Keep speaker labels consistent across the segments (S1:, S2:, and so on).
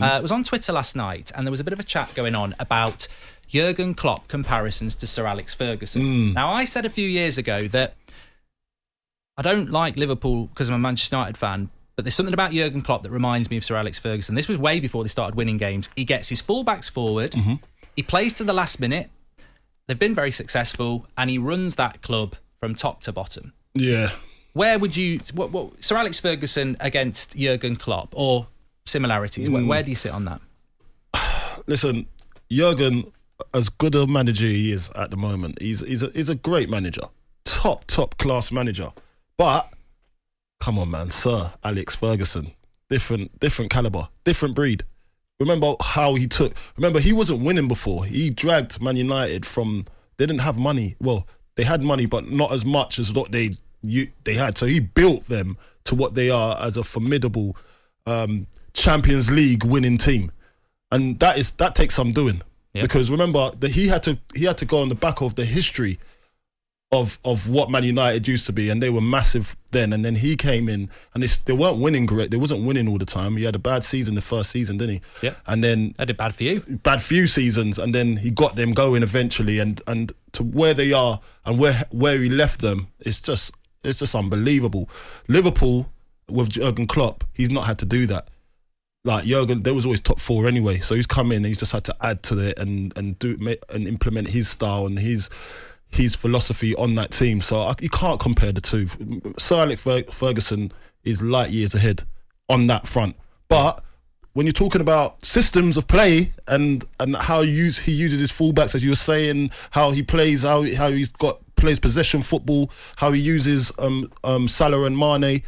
S1: It was on Twitter last night, and there was a bit of a chat going on about Jurgen Klopp comparisons to Sir Alex Ferguson. Now, I said a few years ago that I don't like Liverpool because I'm a Manchester United fan, but there's something about Jurgen Klopp that reminds me of Sir Alex Ferguson. This was way before they started winning games. He gets his fullbacks forward, he plays to the last minute, they've been very successful, and he runs that club from top to bottom.
S2: Yeah.
S1: Where would you... What Sir Alex Ferguson against Jurgen Klopp, or similarities? Where do you sit on that?
S2: Listen, Jurgen, as good a manager he is at the moment, he's a great manager. Top class manager. But, come on, man, Sir Alex Ferguson, different caliber, different breed. Remember how he took... Remember, he wasn't winning before. He dragged Man United from... They didn't have money. Well, they had money, but not as much as what they had. So he built them to what they are as a formidable Champions League winning team. And that takes some doing. Yep. Because remember that he had to go on the back of the history of what Man United used to be, and they were massive then. And then he came in, and they weren't winning great. They wasn't winning all the time. He had a bad season the first season, didn't he?
S1: Yeah.
S2: And then
S1: I did bad
S2: few seasons, and then he got them going eventually, and to where they are and where he left them, it's just unbelievable. Liverpool with Jurgen Klopp, he's not had to do that. Like Jurgen, there was always top four anyway, so he's come in and he's just had to add to it and implement his style and his philosophy on that team. So you can't compare the two. Sir Alex Ferguson is light years ahead on that front. But when you're talking about systems of play and how he uses his fullbacks, as you were saying, how he plays, how he's plays possession football, how he uses Salah and Mane,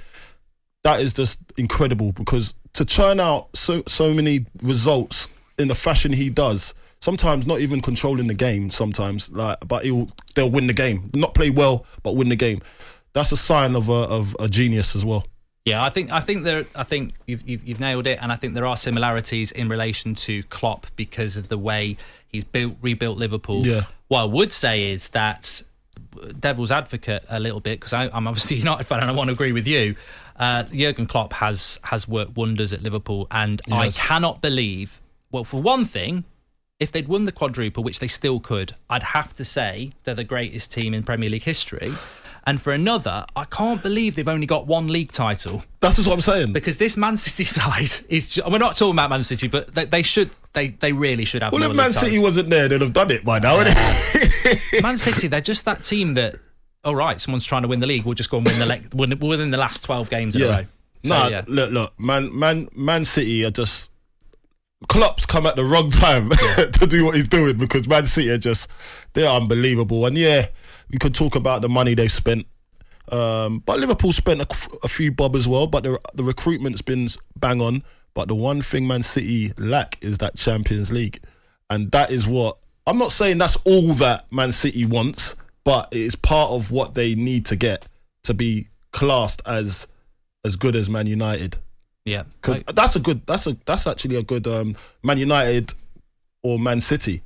S2: that is just incredible, because to churn out so many results in the fashion he does, sometimes not even controlling the game, but they'll win the game. Not play well, but win the game. That's a sign of a genius as well.
S1: Yeah, I think you've nailed it, and I think there are similarities in relation to Klopp because of the way he's rebuilt Liverpool.
S2: Yeah.
S1: What I would say is that, devil's advocate a little bit, because I'm obviously a United fan and I want to agree with you. Jurgen Klopp has worked wonders at Liverpool, and yes. I cannot believe. Well, for one thing, if they'd won the quadruple, which they still could, I'd have to say they're the greatest team in Premier League history. And for another, I can't believe they've only got one league title.
S2: That's just what I'm saying.
S1: Because this Man City side is... We're not talking about Man City, but they really should have more league titles.
S2: Well, if Man City wasn't there, they'd have done it by now, wouldn't it?
S1: Man City, they're just that team that, all right, someone's trying to win the league, we'll just go and win within the last 12 games in a row. So,
S2: look, Man City are just... Klopp's come at the wrong time to do what he's doing, because Man City they're unbelievable. And yeah, we could talk about the money they've spent. But Liverpool spent a few bob as well, but the recruitment's been bang on. But the one thing Man City lack is that Champions League. And that is what... I'm not saying that's all that Man City wants, but it is part of what they need to get to be classed as good as Man United.
S1: Yeah,
S2: because that's actually a good Man United or Man City.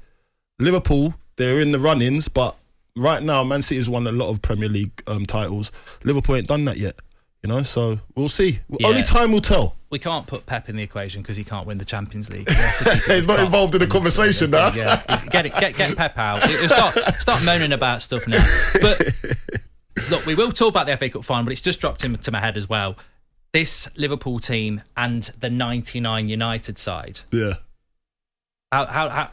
S2: Liverpool, they're in the run-ins, but right now Man City's won a lot of Premier League titles. Liverpool ain't done that yet, so we'll see. Yeah. Only time will tell.
S1: We can't put Pep in the equation because he can't win the Champions League.
S2: He's not involved in the conversation now.
S1: Yeah, get Pep out. Start moaning about stuff now. But look, we will talk about the FA Cup final, but it's just dropped into my head as well. This Liverpool team and the 99 United side.
S2: Yeah.
S1: How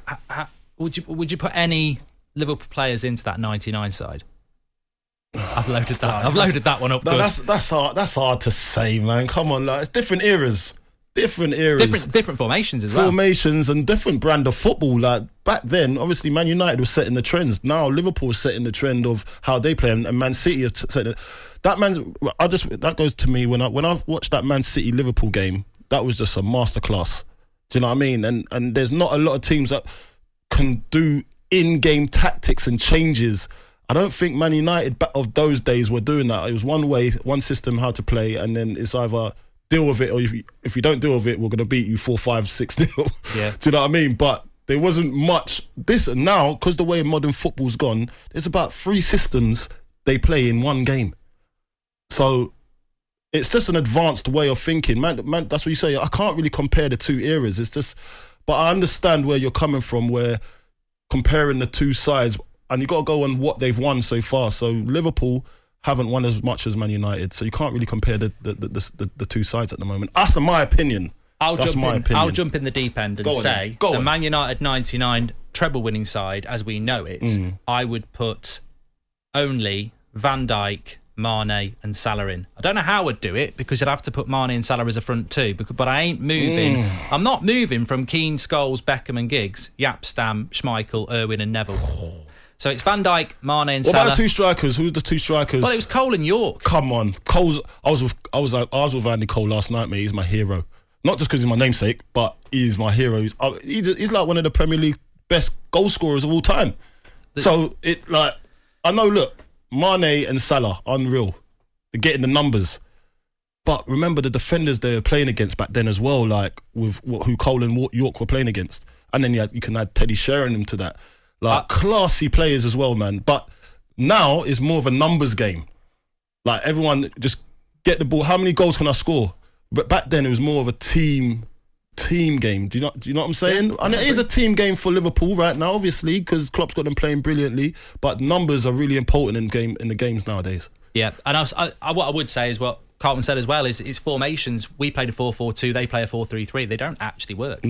S1: would you put any Liverpool players into that 99 side? I've loaded that one up.
S2: No, that's hard to say, man. Come on, it's different eras. Different formations as well. Formations and different brand of football. Like back then, obviously Man United was setting the trends. Now Liverpool is setting the trend of how they play, and Man City are setting it. That goes to me when I watched that Man City Liverpool game. That was just a masterclass. Do you know what I mean? And there's not a lot of teams that can do in-game tactics and changes. I don't think Man United of those days were doing that. It was one way, one system, how to play, and then it's either deal with it, or if you don't deal with it, we're going to beat you 4-5, 6-0.
S1: Yeah.
S2: Do you know what I mean? But there wasn't much. This now, because the way modern football's gone, there's about 3 systems they play in one game. So it's just an advanced way of thinking. Man, that's what you say. I can't really compare the two eras. It's just, but I understand where you're coming from, where comparing the two sides, and you got to go on what they've won so far. So Liverpool haven't won as much as Man United, so you can't really compare the two sides at the moment. That's my opinion.
S1: I'll jump in the deep end and say the Man United 99 treble winning side, as we know it, I would put only Van Dijk, Mane and Salah in. I don't know how I'd do it, because I'd have to put Mane and Salah as a front two, but I ain't moving. I'm not moving from Keane, Scholes, Beckham and Giggs, Yap, Stam, Schmeichel, Irwin and Neville. So it's Van Dijk, Mane and Salah.
S2: What about the two strikers? Who's the two strikers?
S1: Well, it was Cole and York.
S2: Come on. Cole's. I was with Andy Cole last night, mate. He's my hero. Not just because he's my namesake, but he's my hero. He's like one of the Premier League best goal scorers of all time. I know, look, Mane and Salah, unreal. They're getting the numbers. But remember the defenders they were playing against back then as well, like with who Cole and York were playing against. And then you can add Teddy Sheringham to that. Like, classy players as well, man. But now it's more of a numbers game. Like, everyone just get the ball. How many goals can I score? But back then it was more of a team game. Do you know what I'm saying? And it is a team game for Liverpool right now, obviously, because Klopp's got them playing brilliantly. But numbers are really important in the games nowadays.
S1: Yeah, and what I would say is what Carlton said as well is it's formations. We played a 4-4-2. They play a 4-3-3. They don't actually work.